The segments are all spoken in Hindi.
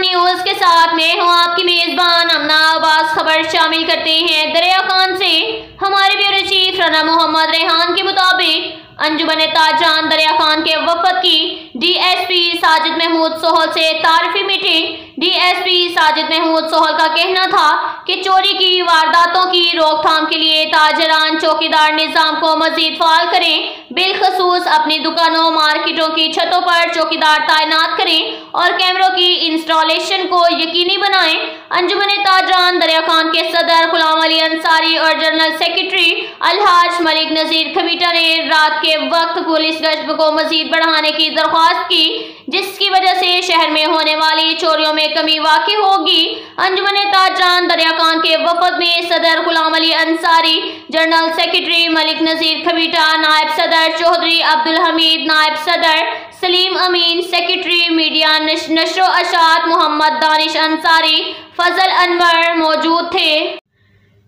न्यूज के साथ मैं हूं आपकी मेजबान अमना अब्बास। खबर शामिल करते हैं दरिया खान से। हमारे ब्यूरो चीफ राना मोहम्मद रेहान के मुताबिक अंजुमन ताजरान दरिया खान के वफद की डीएसपी साजिद महमूद सोहल से तारीफी मीटिंग। डीएसपी साजिद महमूद सोहल का कहना था कि चोरी की वारदातों की रोकथाम के लिए ताजरान चौकीदार निजाम को मजीद फाल करें, बिलखसूस अपनी दुकानों मार्केटों की छतों पर चौकीदार तैनात करें और कैमरों की इंस्टॉलेशन को यकीनी बनाएं। अंजुमन ताजरान दरिया खान के सदर गुलाम अली अंसारी और जनरल सेक्रेटरी अलहाज मलिक नजीर खमीटा ने रात के वक्त पुलिस गश्त को मजीद बढ़ाने की दरख्वास्त की, जिसकी वजह से शहर में होने वाली चोरियों में कमी वाक़ई होगी। अंजुमन ताजरान दरिया खान के वफद में सदर गुलाम अली अंसारी, जनरल सेक्रेटरी मलिक नजीर खमीटा, नायब सदर चौधरी अब्दुल हमीद, नायब सदर सलीम अमीन, सेक्रेटरी मीडिया नशरो अशात मोहम्मद दानिश अंसारी, फजल अनवर मौजूद थे।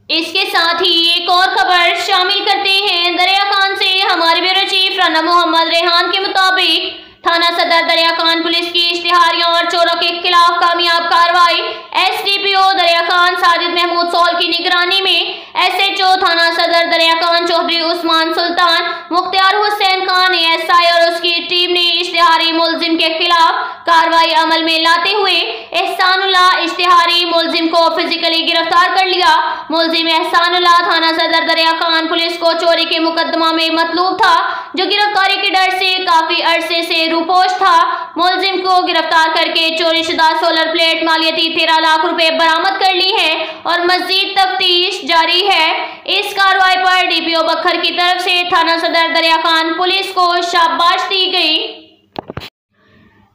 इसके साथ ही एक और खबर शामिल करते हैं दरिया खान से। हमारे ब्यूरो चीफ राना मोहम्मद रेहान के मुताबिक थाना सदर दरिया खान पुलिस की इश्तिहारियों और चोरों के खिलाफ कामयाब कार्रवाई। एसडीपीओ दरिया खान साजिद महमूद सोहल की निगरानी में एसएचओ थाना सदर दरिया खान चौधरी उस्मान सुल्तान, मुख्तियार हुसैन खान एएसआई और उसकी टीम ने इश्तिहारी मुलजिम के खिलाफ कार्रवाई अमल में लाते हुए एहसानुल्लाह इश्तिहारी मुलजिम को फिजिकली गिरफ्तार कर लिया। मुलजिम एहसानुल्लाह थाना सदर दरिया खान पुलिस को चोरी के मुकदमा में मतलूब था, जो गिरफ्तारी के डर से काफी अरसे से रूपोश था। मुलजिम को गिरफ्तार करके चोरीशुदा सोलर प्लेट मालियती 13 लाख रुपए बरामद कर ली है और मजीद तफ्तीश जारी है। इस कार्रवाई पर डीपीओ बखर की तरफ से थाना सदर दरिया खान पुलिस को शाबाश दी गई।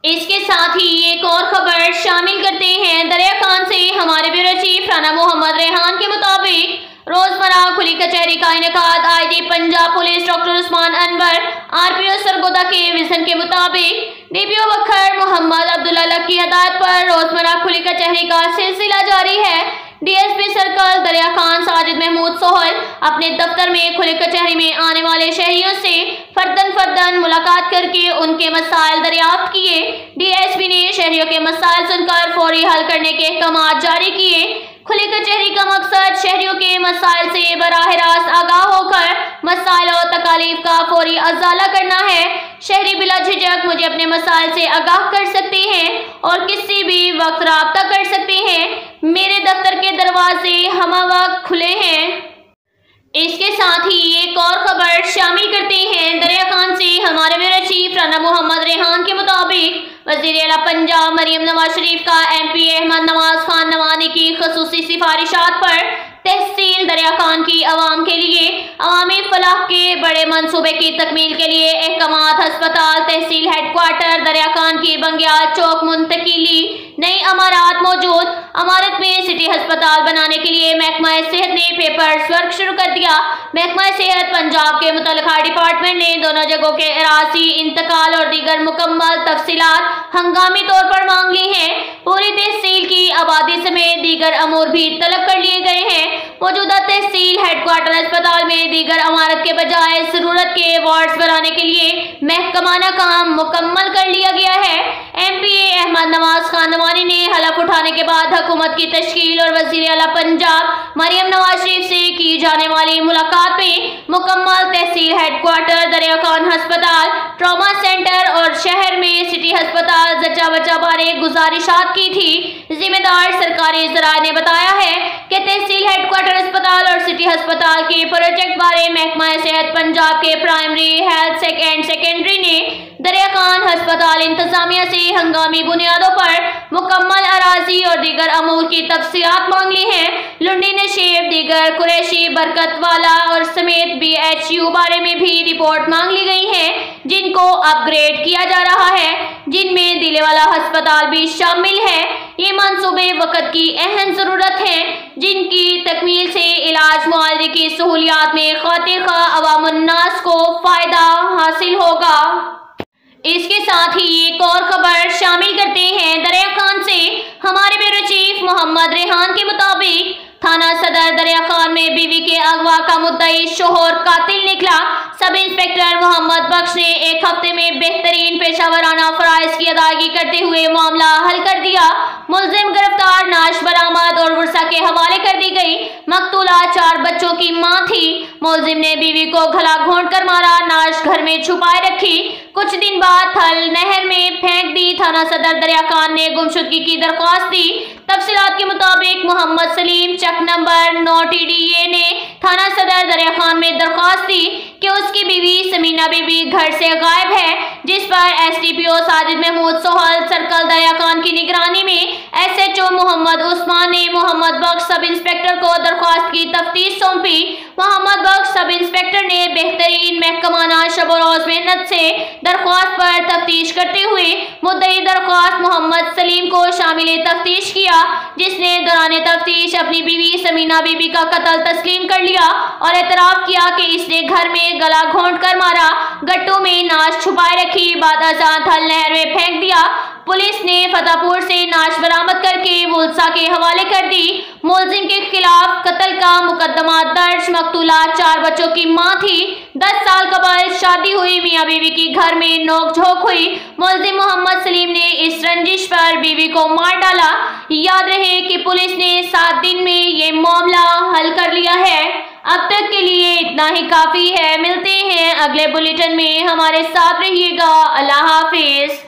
इसके साथ ही एक और खबर शामिल करते हैं दरिया खान से। हमारे ब्यूरो चीफ राना मोहम्मद रेहान के मुताबिक रोजमर्रा खुली कचहरी का इनेकाद IG Punjab police doctor Usman Anwar RPO Sargodha के विजन के मुताबिक डीपीओ बखर मोहम्मद अब्दुल्ला लक की हदायत पर रोजमर्रा खुली कचहरी का सिलसिला जारी है। डीएसपी सर्कल दरिया खान साजिद महमूद सोहल अपने दफ्तर में खुली कचहरी में आने वाले शहरियों से फर्दन मुलाकात करके उनके मसाइल दरियाफ्त किए। डीएसपी ने शहरियों के मसाइल सुनकर फौरी हल करने के अहकाम जारी किए। खुली कचहरी का मकसद शहरियों के मसाइल से बराह रास्त आगाह होकर मसाइल और तकालीफ का फौरी अजाला करना है। शहरी बिला झिझक मुझे अपने मसाइल से आगाह कर सकते हैं और किसी भी वक्त राब्ता कर सकते हैं। मेरे दफ्तर के दरवाजे हमा वक्त खुले हैं। इसके साथ ही एक और खबर शामिल करते हैं दरिया खान से। हमारे ब्यूरो चीफ राना मोहम्मद रेहान के मुताबिक वज़ीर आला पंजाब मरियम नवाज शरीफ का एमपी अहमद नवाज खान नवानी की खसूसी सिफारिशात पर तहसील दरिया खान की आवाम के लिए अवामी फलाह के बड़े मंसूबे की तकमील के लिए अहकामात हस्पताल तहसील हेडक्वार्टर दरिया खान की बंगियाल चौक मुंतकिली नई अमारात मौजूद अमारत में सिटी अस्पताल बनाने के लिए महकमा सेहत ने पेपर्स वर्क शुरू कर दिया। महकमा सेहत पंजाब के मुतल्लिका डिपार्टमेंट ने दोनों जगहों के अराजी इंतकाल और दीगर मुकम्मल तफसीलात हंगामी तौर पर मांग ली हैं। पूरी तहसील की आबादी समेत दीगर अमूर भी तलब कर लिए गए हैं। मौजूदा तहसील हेडक्वार्टर अस्पताल में दीगर अमारत के बजाय जरूरत के वार्ड्स बनाने के लिए महकमाना काम मुकम्मल कर लिया गया है। एमपीए अहमद नवाज खान नवानी ने हलफ उठाने के बाद हुकूमत की तश्कील और वज़ीर आला पंजाब मरियम नवाज शरीफ से की जाने वाली मुलाकात में मुकम्मल तहसील हेडक्वार्टर दरिया खान अस्पताल ट्रॉमा सेंटर और शहर में सिटी अस्पताल जच्चा बच्चा बारे गुजारिशात की थी। जिम्मेदार सरकारी ज़राए ने बताया है कि तहसील हेडक्वार्टर अस्पताल और सिटी अस्पताल के प्रोजेक्ट बारे महकमा सेहत पंजाब के प्राइमरी हेल्थ एंड सेकेंडरी ने दरिया खान अस्पताल इंतजामिया से हंगामी बुनियादों पर मुकम्मल अराजी और दीगर अमूर की तफसीलात मांग ली हैं। लुंडी नशेब दीगर कुरैशी बरकत वाला और समेत BHU बारे में भी रिपोर्ट मांग ली गई है, जिनको अपग्रेड किया जा रहा है, जिनमें दिलेवाला अस्पताल भी शामिल है। ये मंसूबे वक्त की अहम जरूरत है, जिनकी तकमील से इलाज मुआवजे की सहूलियात में खातिर खा अवामुन्नास को फायदा हासिल होगा। इसके साथ ही एक और खबर शामिल करते हैं दरिया खान से। हमारे ब्यूरो चीफ मोहम्मद रेहान के मुताबिक थाना सदर दरिया खान में बीवी के अगवा का मुद्दई शोहर कातिल निकला। सब इंस्पेक्टर मोहम्मद बख्श ने एक हफ्ते में बेहतरीन पेशावराना फराइज की अदायगी करते हुए मामला हल कर दिया। मुलजिम गिरफ्तार, नाश बरामद और वर्षा के हवाले कर दी गई। मकतूला 4 बच्चों की मां थी। मुलजिम ने बीवी को गला घोंट कर मारा, नाश घर में छुपाए रखी। कुछ दिन बाद थल नहर में फेंक दी। थाना सदर दरिया खान ने गुमशुदगी की दरख्वास्त दी। तफसीलात के मुताबिक मोहम्मद सलीम चक नंबर 9 TDA ने थाना सदर दरिया खान में दरख्वास्त दी कि उसकी बीवी समीना बीबी घर से गायब है, जिस पर SDPO साजिद महमूद सोहल सर्कल दरिया खान की निगरानी में SHO मोहम्मद उस्मान ने मोहम्मद बख्श सब इंस्पेक्टर को दरख्वास्त की तफ्तीश सौंपी। मोहम्मद बख्श सब इंस्पेक्टर ने बेहतरीन महकमाना शब-ओ-रोज मेहनत से दरख्वास्त पर तफ्तीश करते हुए मुद्दई दरख्वास्त मोहम्मद सलीम को शामिल तफ्तीश किया, जिसने दौरान तफ्तीश अपनी बीवी समीना बीबी का कत्ल तस्लीम कर लिया और एतराफ किया कि इसने घर में गला घोंट कर मारा, गट्टू में नाश छुपाए रखी, बाद अज़ां थल नहर में फेंक दिया। पुलिस ने फतेहपुर से नाश बरामद करके मुल्सा के हवाले कर दी। मुलजिम के खिलाफ कत्ल का मुकदमा दर्ज। मकतूला 4 बच्चों की मां थी। 10 साल कबल शादी हुई मियां बीवी की घर में नोक-झोंक हुई। मुलजिम मोहम्मद सलीम ने इस रंजिश पर बीवी को मार डाला। याद रहे कि पुलिस ने 7 दिन में ये मामला हल कर लिया है। अब तक के लिए इतना ही काफी है। मिलते हैं अगले बुलेटिन में, हमारे साथ रहिएगा। अल्लाह हाफिज।